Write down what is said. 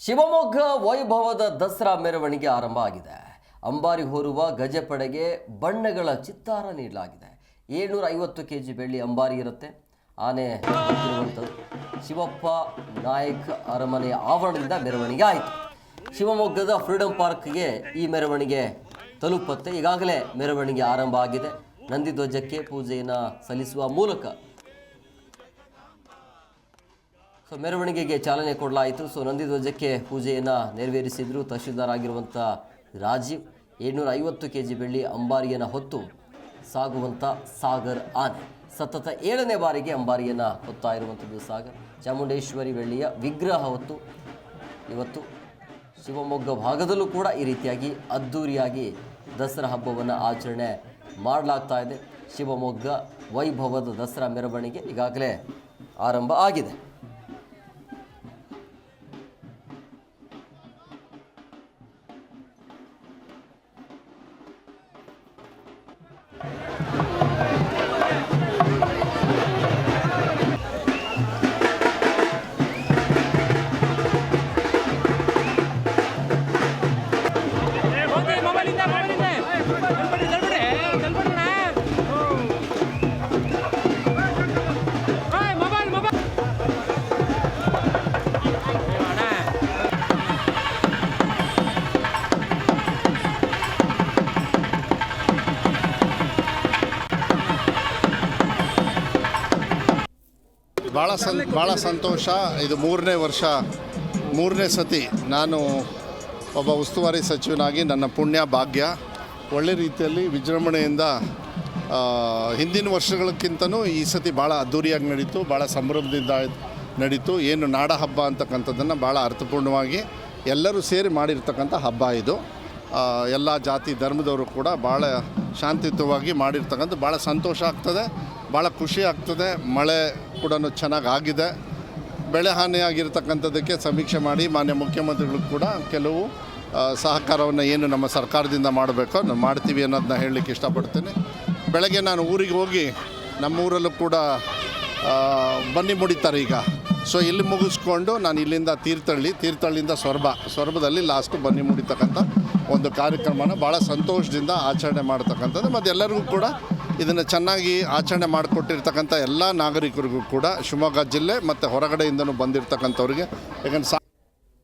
ಶಿವಮೊಗ್ಗ ವೈಭವದ ದಸರಾ ಮೆರವಣಿಗೆ ಆರಂಭ ಆಗಿದೆ. ಅಂಬಾರಿ ಹೊರುವ ಗಜಪಡೆಗೆ ಬಣ್ಣಗಳ ಚಿತ್ತಾರ ನೀಡಲಾಗಿದೆ. 750 ಕೆಜಿ ಬೆಳ್ಳಿ ಅಂಬಾರಿ ಇರುತ್ತೆ. ಆನೆ ಹೊತ್ತಿರುವಂಥದ್ದು ಶಿವಪ್ಪ ನಾಯಕ್ ಅರಮನೆಯ ಆವರಣದಿಂದ ಮೆರವಣಿಗೆ ಆಯಿತು. ಶಿವಮೊಗ್ಗದ ಫ್ರೀಡಂ ಪಾರ್ಕ್ಗೆ ಈ ಮೆರವಣಿಗೆ ತಲುಪುತ್ತೆ. ಈಗಾಗಲೇ ಮೆರವಣಿಗೆ ಆರಂಭ ಆಗಿದೆ. ನಂದಿಧ್ವಜಕ್ಕೆ ಪೂಜೆಯನ್ನು ಸಲ್ಲಿಸುವ ಮೂಲಕ ಮೆರವಣಿಗೆಗೆ ಚಾಲನೆ ಕೊಡಲಾಯಿತು. ನಂದಿಧ್ವಜಕ್ಕೆ ಪೂಜೆಯನ್ನು ನೆರವೇರಿಸಿದ್ರು ತಹಶೀಲ್ದಾರ್ ಆಗಿರುವಂಥ ರಾಜೀವ್. 750 ಕೆಜಿ ಬೆಳ್ಳಿ ಅಂಬಾರಿಯನ್ನು ಹೊತ್ತು ಸಾಗುವಂಥ ಸಾಗರ್ ಆನೆ ಸತತ 7ನೇ ಬಾರಿಗೆ ಅಂಬಾರಿಯನ್ನು ಹೊತ್ತಾ ಇರುವಂಥದ್ದು ಸಾಗರ್. ಚಾಮುಂಡೇಶ್ವರಿ ಬೆಳ್ಳಿಯ ವಿಗ್ರಹ ಹೊತ್ತು ಇವತ್ತು ಶಿವಮೊಗ್ಗ ಭಾಗದಲ್ಲೂ ಕೂಡ ಈ ರೀತಿಯಾಗಿ ಅದ್ಧೂರಿಯಾಗಿ ದಸರಾ ಹಬ್ಬವನ್ನು ಆಚರಣೆ ಮಾಡಲಾಗ್ತಾ ಇದೆ. ಶಿವಮೊಗ್ಗ ವೈಭವದ ದಸರಾ ಮೆರವಣಿಗೆ ಈಗಾಗಲೇ ಆರಂಭ ಆಗಿದೆ. ಭಾಳ ಸಂತೋಷ. ಇದು ಮೂರನೇ ಸತಿ ನಾನು ಒಬ್ಬ ಉಸ್ತುವಾರಿ ಸಚಿವನಾಗಿ ನನ್ನ ಪುಣ್ಯ ಭಾಗ್ಯ ಒಳ್ಳೆ ರೀತಿಯಲ್ಲಿ ವಿಜೃಂಭಣೆಯಿಂದ ಹಿಂದಿನ ವರ್ಷಗಳಕ್ಕಿಂತನೂ ಈ ಸತಿ ಭಾಳ ಅದ್ಧೂರಿಯಾಗಿ ನಡೀತು, ಭಾಳ ಸಂಭ್ರಮದಿಂದ ನಡೀತು. ಏನು ನಾಡ ಹಬ್ಬ ಅಂತಕ್ಕಂಥದ್ದನ್ನು ಭಾಳ ಅರ್ಥಪೂರ್ಣವಾಗಿ ಎಲ್ಲರೂ ಸೇರಿ ಮಾಡಿರ್ತಕ್ಕಂಥ ಹಬ್ಬ ಇದು. ಎಲ್ಲ ಜಾತಿ ಧರ್ಮದವರು ಕೂಡ ಭಾಳ ಶಾಂತಿಯುತವಾಗಿ ಮಾಡಿರ್ತಕ್ಕಂಥ ಭಾಳ ಸಂತೋಷ ಆಗ್ತದೆ, ಭಾಳ ಖುಷಿ ಆಗ್ತದೆ. ಮಳೆ ಕೂಡ ಚೆನ್ನಾಗಿ ಆಗಿದೆ. ಬೆಳೆ ಹಾನಿಯಾಗಿರ್ತಕ್ಕಂಥದ್ದಕ್ಕೆ ಸಮೀಕ್ಷೆ ಮಾಡಿ ಮಾನ್ಯ ಮುಖ್ಯಮಂತ್ರಿಗಳು ಕೂಡ ಕೆಲವು ಸಹಕಾರವನ್ನು ಏನು ನಮ್ಮ ಸರ್ಕಾರದಿಂದ ಮಾಡಬೇಕೋ ನಾವು ಮಾಡ್ತೀವಿ ಅನ್ನೋದನ್ನ ಹೇಳಲಿಕ್ಕೆ ಇಷ್ಟಪಡ್ತೇನೆ. ಬೆಳಗ್ಗೆ ನಾನು ಊರಿಗೆ ಹೋಗಿ ನಮ್ಮೂರಲ್ಲೂ ಕೂಡ ಬನ್ನಿ ಮುಡಿತಾರೆ ಈಗ. ಇಲ್ಲಿ ಮುಗಿಸ್ಕೊಂಡು ನಾನು ಇಲ್ಲಿಂದ ತೀರ್ಥಹಳ್ಳಿಯಿಂದ ಸೊರಬದಲ್ಲಿ ಲಾಸ್ಟು ಬನ್ನಿ ಮುಡಿತಕ್ಕಂಥ ಒಂದು ಕಾರ್ಯಕ್ರಮನ ಭಾಳ ಸಂತೋಷದಿಂದ ಆಚರಣೆ ಮಾಡ್ತಕ್ಕಂಥದ್ದು. ಮತ್ತು ಎಲ್ಲರಿಗೂ ಕೂಡ ಇದನ್ನು ಚೆನ್ನಾಗಿ ಆಚರಣೆ ಮಾಡಿಕೊಟ್ಟಿರ್ತಕ್ಕಂಥ ಎಲ್ಲ ನಾಗರಿಕರಿಗೂ ಕೂಡ ಶಿವಮೊಗ್ಗ ಜಿಲ್ಲೆ ಮತ್ತು ಹೊರಗಡೆಯಿಂದನೂ ಬಂದಿರತಕ್ಕಂಥವ್ರಿಗೆ, ಯಾಕಂದರೆ